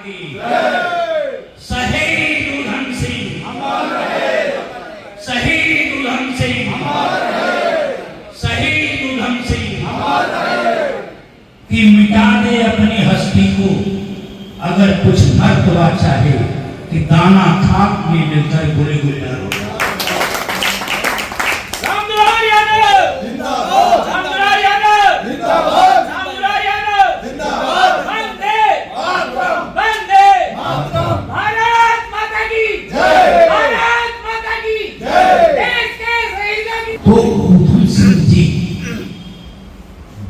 की शहीद उधम सिंह अमर रहे, शहीद उधम सिंह अमर रहे, शहीद उधम सिंह अमर रहे। कि मिटा दे अपनी हस्ती को अगर कुछ मर्तबा चाहे कि दाना खाक में मिलकर गोले गुलजार हो। रामदुलार यादव जिंदाबाद, रामदुलार यादव जिंदाबाद, रामदुलार यादव जिंदाबाद। वंदे मातरम, वंदे मातरम। भारत माता की जय, भारत माता की जय। देश के शहीदों की। तो उधम सिंह जी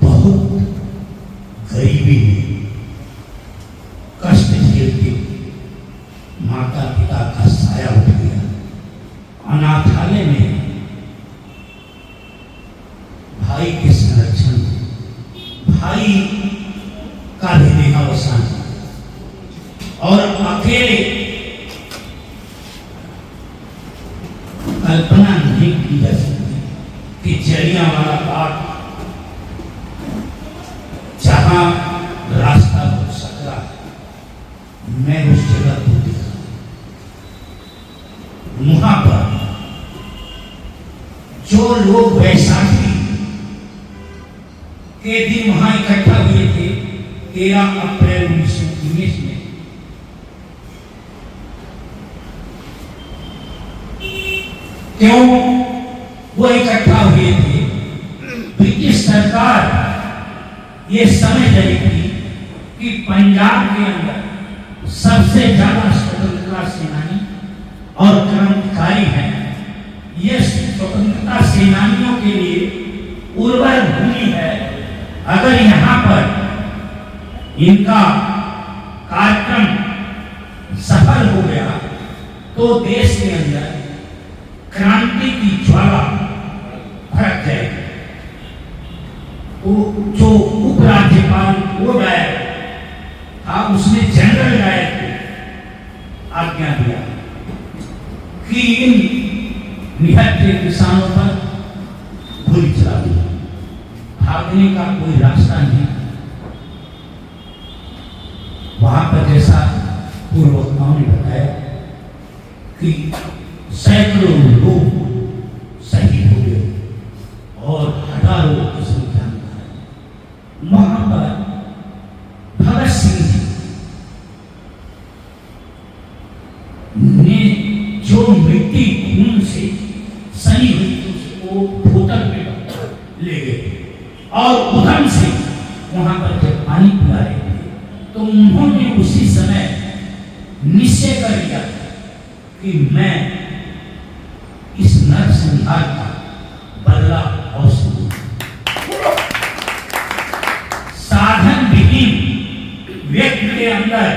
बहुत गरीबी में कष्ट झेलते माता पिता का साया उठ गया। अनाथालय में भाई के संरक्षण, भाई का भी देहावसान और अकेले कल्पना नहीं की जा सकती कि जलियांवाला बाग जहां रास्ता बहुत सकरा, मैं उस जगह को देखा। वहां पर जो लोग वैशाखी के दिन वहां इकट्ठा हुए थे 13 अप्रैल 1919 में, क्यों वो इकट्ठा हुए थे? ब्रिटिश सरकार ये समझ रही थी कि पंजाब के अंदर सबसे ज्यादा स्वतंत्रता सेनानी और क्रांतिकारी हैं। ये स्वतंत्रता सेनानियों के लिए उर्वर भूमि है। अगर यहाँ पर इनका कार्यक्रम सफल हो गया तो देश के अंदर क्रांति की ज्वाला भड़क जाएगी। जो उपराज्यपाल वो गायक था, उसने जनरल गायक को आज्ञा दिया कि इन निहत्थे किसानों पर गोली चला दी। भागने का कोई रास्ता नहीं। वहां पर जैसा पूर्व वक्ताओं ने बताया कि सैकड़ों लोग शहीद हो गए और हजारों की संख्या में वहां पर भगत सिंह जी ने जो मिट्टी खून से सनी हुई थी उसको बोतल में ले गए और उधम सिंह वहां पर जब पानी पिला रहे थे तो उन्होंने उसी समय निश्चय कर लिया कि मैं इस नरसंहार का बदला अवश्य लूंगा। साधन विहीन व्यक्ति के अंदर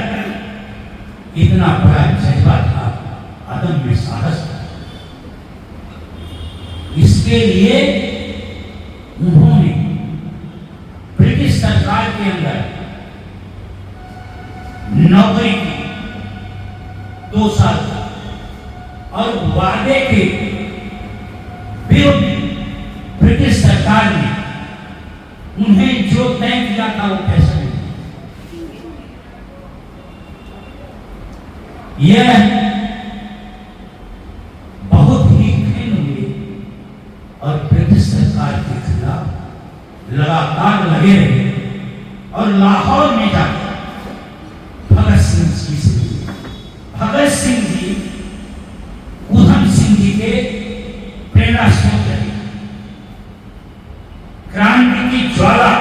इतना बड़ा जज्बा था, अदम्य साहस था। इसके लिए उन्होंने ब्रिटिश सरकार के अंदर नौकरी की 2 साल और वादे के विरुद्ध ब्रिटिश सरकार ने उन्हें जो तय किया था वो फैसला यह बहुत ही घृण हुए और ब्रिटिश सरकार के खिलाफ लगातार लगे रहे और लाहौर में जाकर भगत सिंह जी से भगत सिंह जी उधम सिंह जी के प्रेरणा स्रोत रहे। क्रांति की ज्वाला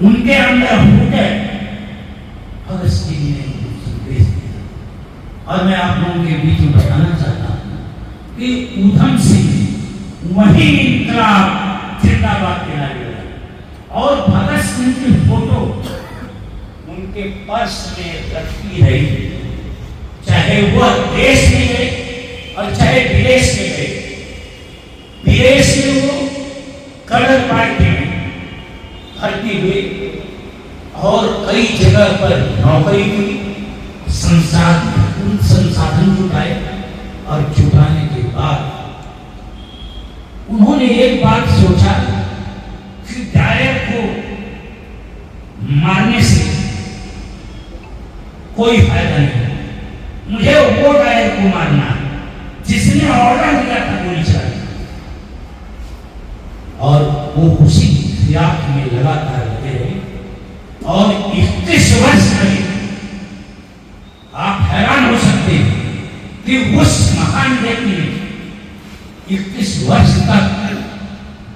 उनके अंदर फूटे। भगत सिंह जी ने संदेश दिया और मैं आप लोगों के बीच में बताना चाहता हूं कि उधम सिंह वही इनकलाब जिंदाबाद के नारे लगा और भगत सिंह की फोटो उनके पर्स में रखी रही, चाहे वह देश में गए और चाहे विदेश में गए। विदेश में वो कलर पार्टी में भर्ती हुए और कई जगह पर नौकरी की संसाधन जुटाए और जुटाने के बाद उन्होंने एक बात सोचा कि डायर को मारने से कोई फायदा नहीं। मुझे वो डायर को मारना जिसने ऑर्डर दिया था गोली चलाने, और वो उसी फिराक में लगातार लगे रहे। और 31 वर्ष लगे। आप हैरान हो सकते हैं कि उस महान व्यक्ति ने 31 वर्ष तक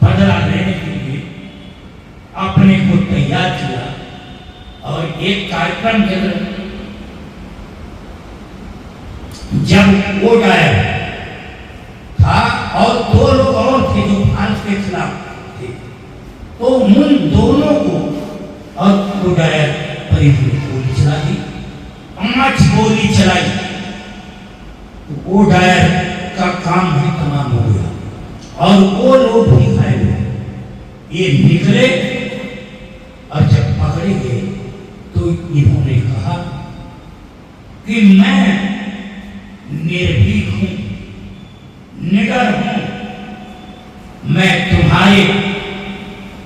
बदला लेने के लिए अपने को तैयार किया। और एक कार्यक्रम के अंदर जब वो डायर था और 2 लोग और थे जो भारत के खिलाफ थे, तो उन दोनों को और वो डायर परिधि में गोली चला दी, 5 गोली चलाई। तो वो डायर का काम भी तमाम हो गया और वो लोग भी घायल हुए। ये निकले और जब पकड़े गए तो इन्होंने कहा कि मैं निर्भीक हूं, निडर हूं, मैं तुम्हारे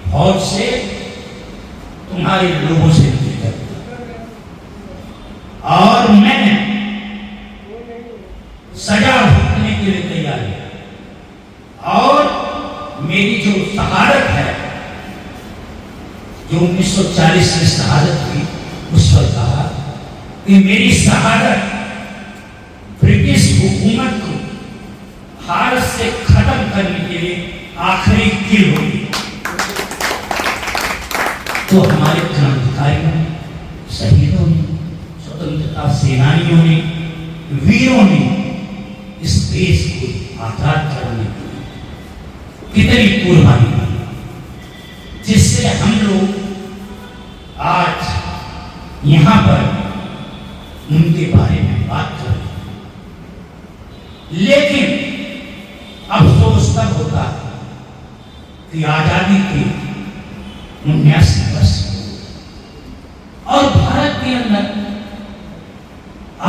फौज से, तुम्हारे लोगों से नहीं डरता, और मैं सजा भुगतने के लिए तैयार हूं। और मेरी जो शहादत है, जो 1940 में शहादत हुई, उस पर कहा कि मेरी शहादत ब्रिटिश हुकूमत को भारत से खत्म करने के लिए आखिरी किल होगी। तो हमारे क्रांतिकारियों ने, शहीदों ने, स्वतंत्रता सेनानियों ने, वीरों ने इस देश को आजाद करने के लिए कितनी कुर्बानी दी, जिससे हम लोग आज यहां पर उनके बारे में बात कर रहे हैं। लेकिन अफसोस तब होता कि आजादी के 79 वर्ष और भारत के अंदर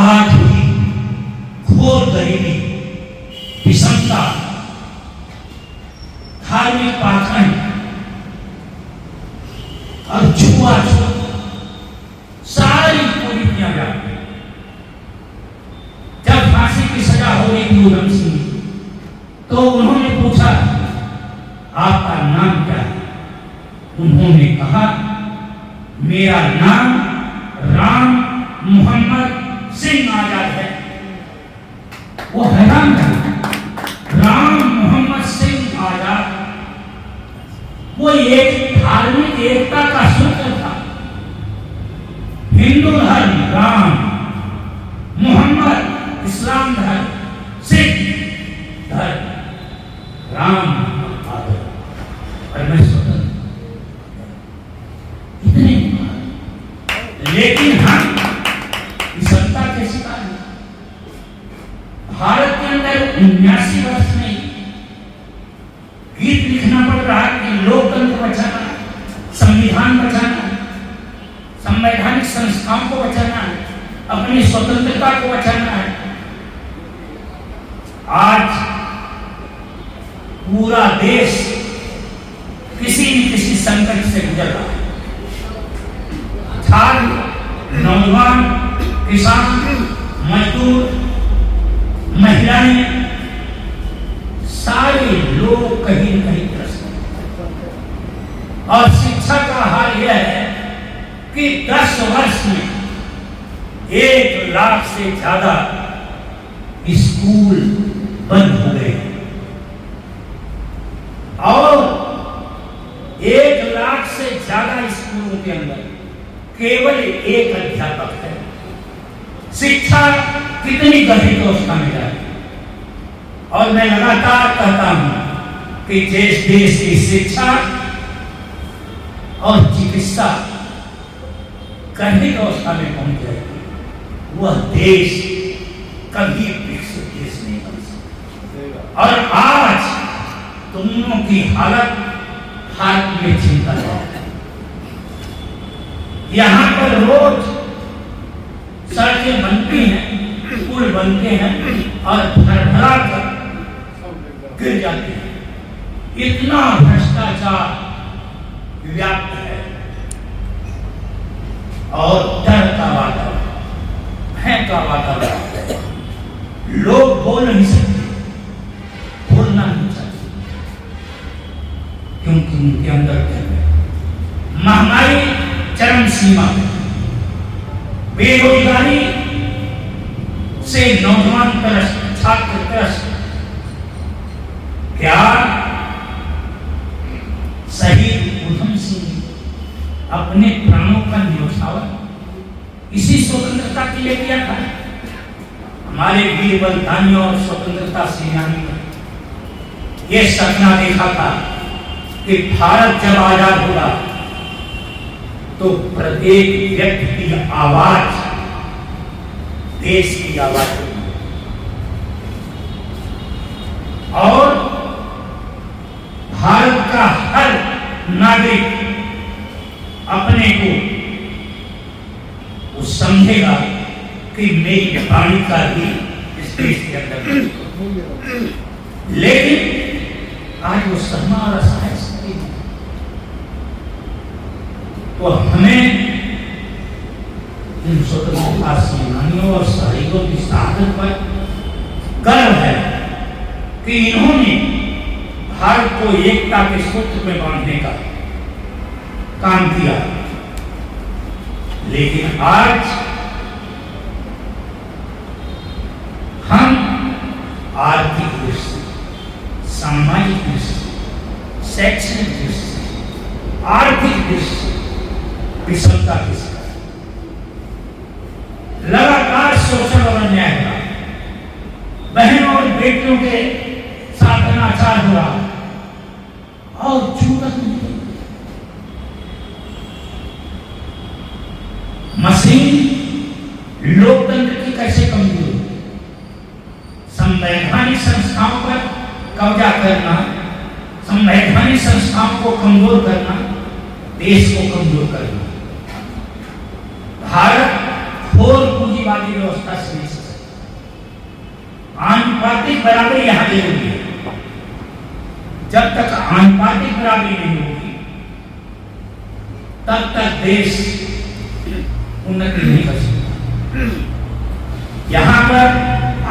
आज भी घोर गरीबी, विषमता, धार्मिक पाखंड और छुआछूत सारी कुरीतियां व्याप्त। जब फांसी की सजा हो रही थी उधम सिंह, तो उन्होंने पूछा आपका नाम क्या है? उन्होंने कहा मेरा नाम राम मोहम्मद सिंह आजाद है। वो हैरान था, राम मोहम्मद सिंह आजाद। वो एक धार्मिक एकता का सूत्र था। हिंदू धर्म राम, मोहम्मद इस्लाम धर्म, सिख धर्म राम आदर, और मैं स्वतंत्र। इतने लेकिन हम विषमता के शिकार हैं। भारत के अंदर 79 वर्ष में गीत लिखना पड़ रहा है कि लोकतंत्र बचाना, संविधान बचाना, संवैधानिक संस्थाओं को बचाना है, अपनी स्वतंत्रता को बचाना है। आज पूरा देश किसी न किसी संकट से गुजर रहा है। छात्र, नौजवान, किसान, मजदूर, महिलाएं, सारे लोग कहीं न कहीं त्रस्त हैं। और शिक्षा का हाल यह है कि 10 वर्ष में 1 लाख से ज्यादा स्कूल बंद हो गए और 1 लाख से ज्यादा स्कूलों के अंदर केवल 1 अध्यापक है। शिक्षा कितनी गंभीर अवस्था में जा रही है। और मैं लगातार कहता हूं कि जिस देश की शिक्षा और चिकित्सा गंभीर अवस्था में पहुंच जाएगी, वह देश कभी विकसित देश नहीं बन सकता। और आज दोनों की हालत भारत में चिंता है। यहाँ पर रोज सड़कें बनती हैं, पुल बनते हैं और भरभरा कर गिर जाते हैं। इतना भ्रष्टाचार व्याप्त है और डर का वातावरण। का वातावरण, लोग बोल नहीं सकते, बोलना नहीं चाहते, क्योंकि उनके अंदर महंगाई चरम सीमा पे, बेरोजगारी से नौजवान त्रस्त, छात्र त्रस्त। क्या शहीद उधम सिंह अपने प्राणों का न्यौछावर इसी स्वतंत्रता के लिए किया था? हमारे वीर बलिदानियों और स्वतंत्रता सेनानियों ने यह सपना देखा था कि भारत जब आजाद होगा तो प्रत्येक व्यक्ति की आवाज देश की आवाज होगी और भारत का हर नागरिक अपने को वो समझेगा कि मेरी वाणी का भी इस देश के अंदर। लेकिन आज वो सहना और असहाय स्थिति है। तो हमें इन स्वतंत्रता सेनानियों और शहीदों की शहादत पर गर्व है कि इन्होंने भारत को एकता के सूत्र में बांधने का काम किया। लेकिन आज हम आर्थिक दृष्टि, सामाजिक दृष्टि, शैक्षणिक दृष्टि, आर्थिक दृष्टि विषमता के शिकार, लगातार शोषण और अन्याय हो रहा, बहनों और बेटियों के साथ अनाचार हो रहा और छूटत नहीं। मशीन लोकतंत्र की कैसे कमजोर, संवैधानिक संस्थाओं पर कब्जा करना, संवैधानिक संस्थाओं को कमजोर करना, देश को कमजोर करना। भारत घोर पूंजीवादी व्यवस्था से नहीं सकता। आनुपातिक बराबरी यहां जरूरी है। जब तक आनुपातिक बराबरी नहीं होगी तब तक देश उन्नति नहीं कर सकता। यहां पर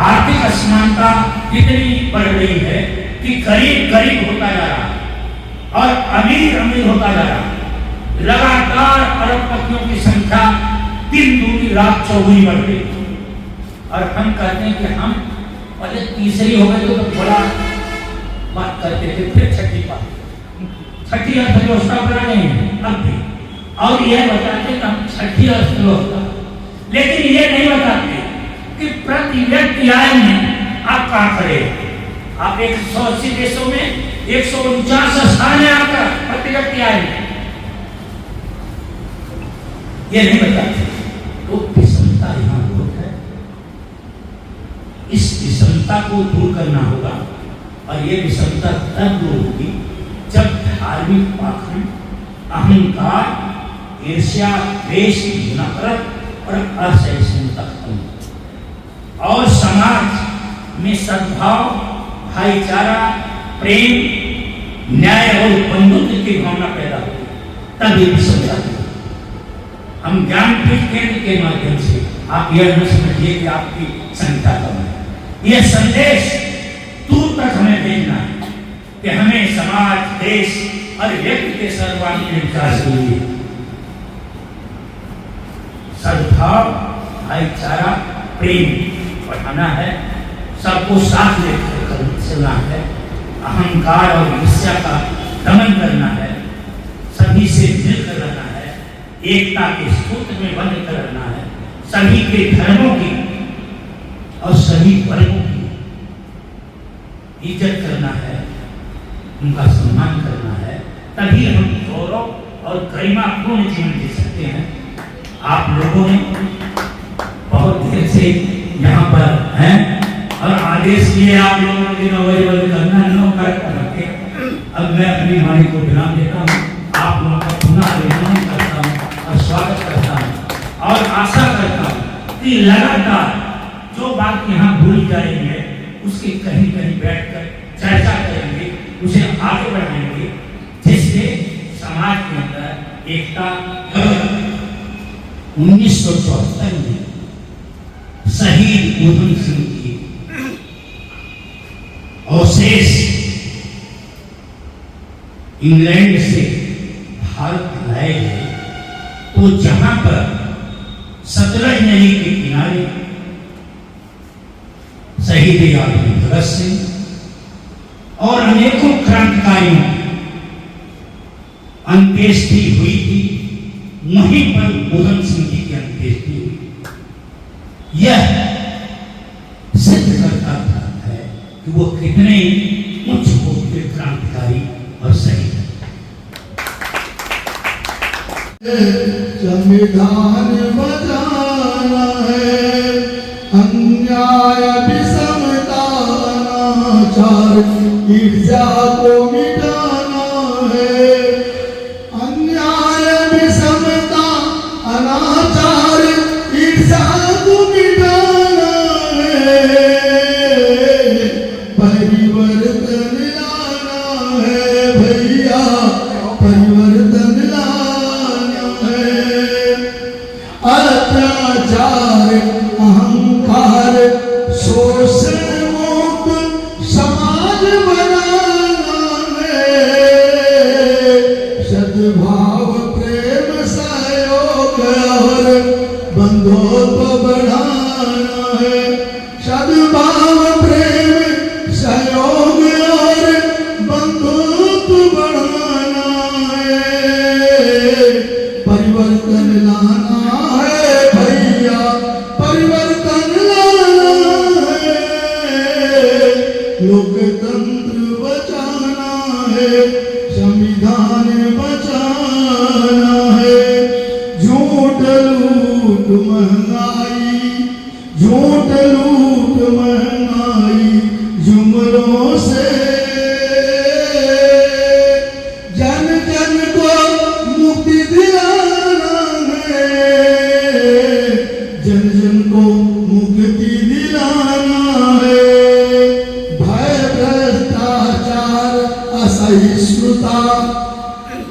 आर्थिक असमानता इतनी बढ़ रही है कि गरीब गरीब होता जा रहा है और अमीर अमीर होता जा रहा है। लगातार अरबपतियों की संख्या दिन दूनी रात चौगुनी बढ़ रही है और हम कहते हैं कि हम पहले तीसरी हो गए तो बड़ा बात करते थे, फिर छठी अर्थव्यवस्था बना नहीं है अब भी, और यह बताते कि हम छठी अर्थव्यवस्था, लेकिन ये नहीं बताते कि प्रति व्यक्ति आय में आप कहाँ खड़े। आप 180 देशों में 149 स्थान है आपका प्रति व्यक्ति आय में, ये नहीं बताते। तो विषमता यहाँ बहुत है, इस विषमता को दूर करना होगा और ये विषमता तब दूर होगी जब धार्मिक पाखंड, अहंकार, ईर्ष्या, द्वेष, नफरत और असहिष्णुता खत्म और समाज में सद्भाव, भाईचारा, प्रेम, न्याय और बंधुत्व की भावना पैदा होगी, तब ये विषमता होगी। हम ज्ञानपीठ केंद्र के माध्यम से आप यह न समझिए कि आपकी संख्या कम है। यह संदेश दूर तक हमें भेजना है कि हमें समाज, देश और व्यक्ति के सर्वांगीण विकास के लिए सद्भाव, भाईचारा, प्रेम बढ़ाना है, सबको साथ लेकर चलना है, अहंकार और ईर्ष्या का दमन करना है, सभी से मिलकर रहना है, एकता के सूत्र में बंध कर रहना है, सभी के धर्मों की और सभी वर्गों की इज्जत करना है, उनका सम्मान करना है, तभी हम गौरव और गरिमापूर्ण जीवन जी सकते हैं। आप लोगों ने बहुत देर से यहाँ पर हैं और आदेश दिए आप लोगों के नवैबल करना न कर रखे। अब मैं अपनी वाणी को विराम देता हूँ, आप लोगों का पुनः अभिनंदन करता हूँ और स्वागत करता हूँ और आशा करता हूँ कि लगातार जो बात यहाँ भूली जा रही है उसकी कहीं कहीं बैठकर चर्चा करेंगे, उसे आगे बढ़ाएंगे, जिससे समाज के अंदर एकता 1974 में शहीद ऊधम सिंह की अवशेष इंग्लैंड से भारत लाए गए, तो जहां पर सतलज नदी के किनारे शहीद आजम भगत सिंह और अनेकों क्रांतिकारियों अंत्येष्टि हुई थी, वहीं पर ऊधम सिंह जी की अंत्येष्टि हुई। यह सिद्ध करता है कि वो कितने उच्च कोटि के क्रांतिकारी और शहीद हैं। संविधान बचाना है, अन्याय विषमता अनाचार ईर्ष्या को मिटाना है। अन्याय विषमता अनाचार ईर्ष्या को मिटाना है। परिवर्तन लाना है भैया, परिवर्तन लाना है। अत्याचार अहंकार शोषण मुक्त समाज बनाना है। सद्भाव प्रेम सहयोग और बंधुत्व बढ़ाना है। सद्भाव प्रेम सहयोग और बंधुत्व बढ़ाना है। परिवर्तन लाना है भैया, परिवर्तन लाना है। लोकतंत्र बचाना है, संविधान बचाना है। झूठ लूट महंगाई, झूठ लूट महंगाई जुमलों से जन जन को मुक्ति दिलाना है। जन जन को मुक्ति दिलाना है। भय भ्रष्टाचार असहिष्णुता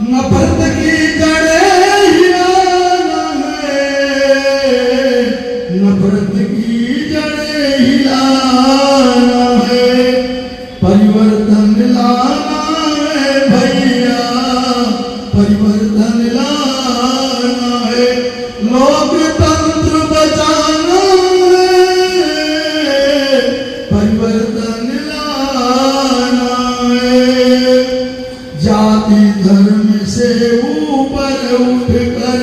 नफरत की जड़ें हिलाना है। नफरत की जड़ें हिलाना है। परिवर्तन लाना है भैया, परिवर्तन लाना है। लोकतंत्र बचाना है, परिवर्तन लाना है। जाति धर्म से ऊपर उठकर,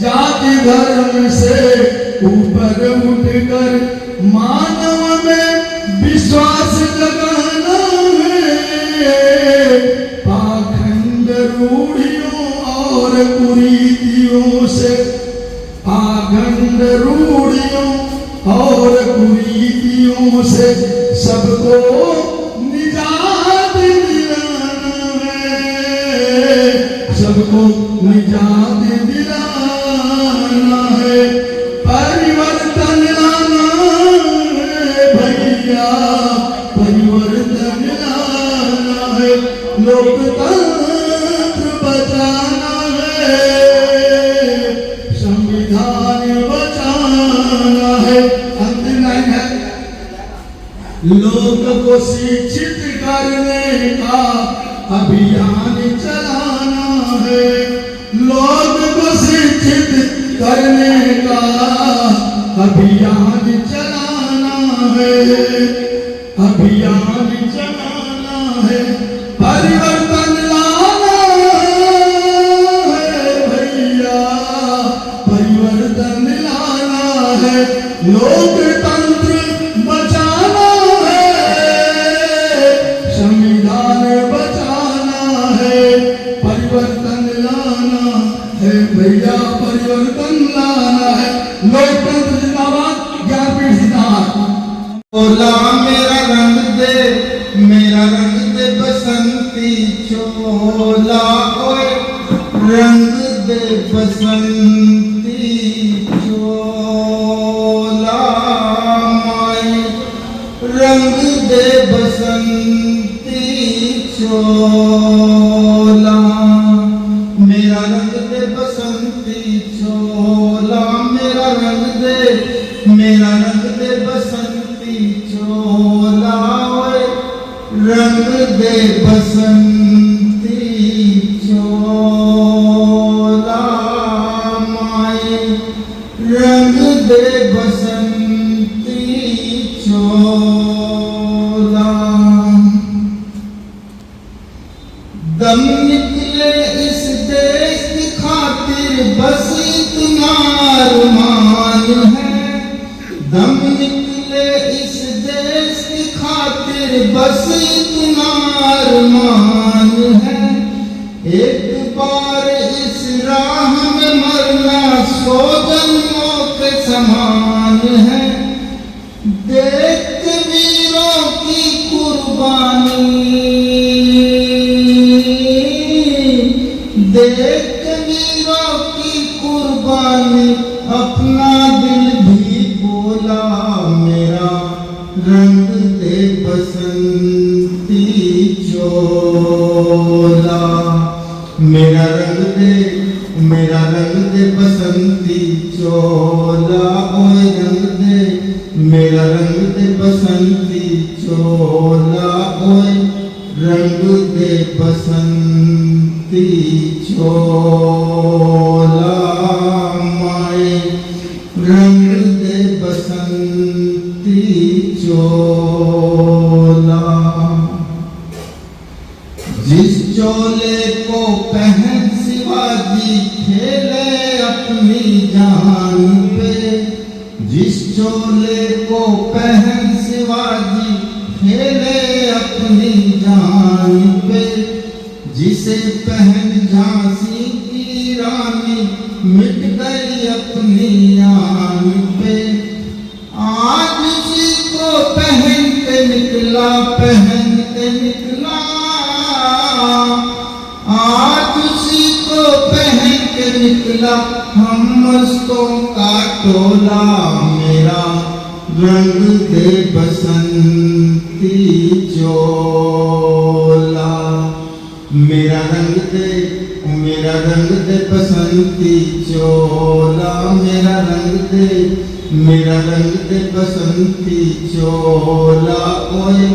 जाति धर्म से ऊपर उठकर मानव में विश्वास जगाना है। पाखंड रूढ़ियों और कुरीतियों से, पाखंड रूढ़ियों और कुरीतियों से सबको निजात दिलाना है। सबको निजात दिलाना है। परिवर्तन लाना है भैया, परिवर्तन लाना है। लोकतंत्र बचाना है, संविधान बचाना है। अंतिम लाइन है, लोक को शिक्षित करने का अभियान चलाना है। लोक को शिक्षित करने का अभियान चलाना है। अभियान चलाना है। परिवर्तन लाना है भैया, परिवर्तन लाना है। लोकतंत्र बचाना है, संविधान बचाना है। परिवर्तन लाना है भैया, परिवर्तन लाना है। लोकतंत्र जिंदाबाद, ज्ञानपीठ जिंदाबाद। बोला मेरा रंग दे, मेरा रंग दे बसंती चोला, ओए रंग दे बसंती चोला। माए रंग दे बसंती चोला, मेरा रंग दे बसंती चोला। मेरा रंग दे मेरा रंग दे बसंती चोला ओए रंग दे बसंती चोला माए रंग दे बसंती चोला। दम निकले इस देश की खातिर बस इतना अरमान है। दम निकले इस देश की खातिर बस इतना अरमान है। एक बार इस राह में मरना 100 जन्मों के समान है। देख वीरों की कुर्बानी, देख वीरों की कुर्बानी अपना दिल भी बोला मेरा रंग दे बसंती चोला। मेरा रंग दे बसंती चोला ओए रंग दे मेरा रंग दे बसंती चोला ओए रंग दे बसंती चोला माए रंग दे बसंती चोला। जिस चोले को पहन शिवाजी खेले अपनी जान पे, जिस चोले को पहन शिवाजी खेले अपनी जान पे, जिसे पहन झांसी की रानी मिट गई अपनी आन पे। आज उसी को पहन के निकला, पहन के निकला। आज उसी को पहन के निकला हम मस्तों का टोला। मेरा रंग दे बसंती चोला। मेरा रंग दे बसंती चोला। मेरा रंग दे बसंती चोला ओए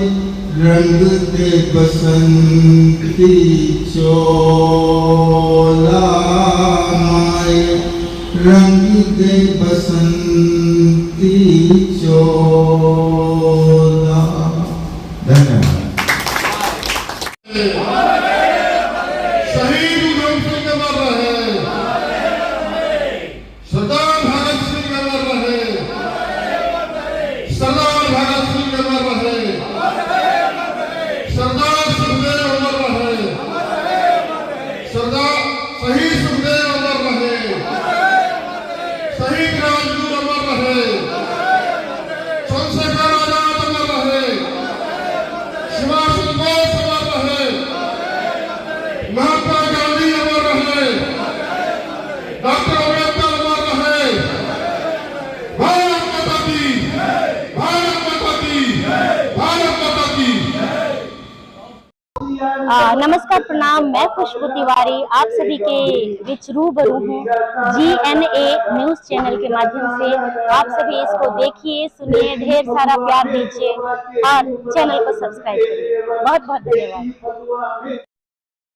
रंग दे बसंती चोला माए रंग दे बसंती चोला। धन्यवाद। शहीद उधम सिंह अमर रहे, सरदार भगत सिंह अमर रहे, सरदार भगत सिंह अमर रहे, सरदार सुखदेव अमर रहे, सरदार शहीद सुखदेव अमर रहे, शहीद राजगुरु अमर रहे, चंद्रशेखर आजाद अमर रहे, सुभाष चंद्र बोस अमर रहे, महात्मा गांधी अमर रहे, डॉक्टर अम्बेडकर अमर रहे। भारत माता की, भारत माता की, भारत माता की। नमस्कार, प्रणाम। मैं खुशबू तिवारी आप सभी के बीच रूबरू हूँ GNA न्यूज चैनल के माध्यम से। आप सभी इसको देखिए, सुनिए, ढेर सारा प्यार दीजिए और चैनल को सब्सक्राइब करिए। बहुत बहुत धन्यवाद।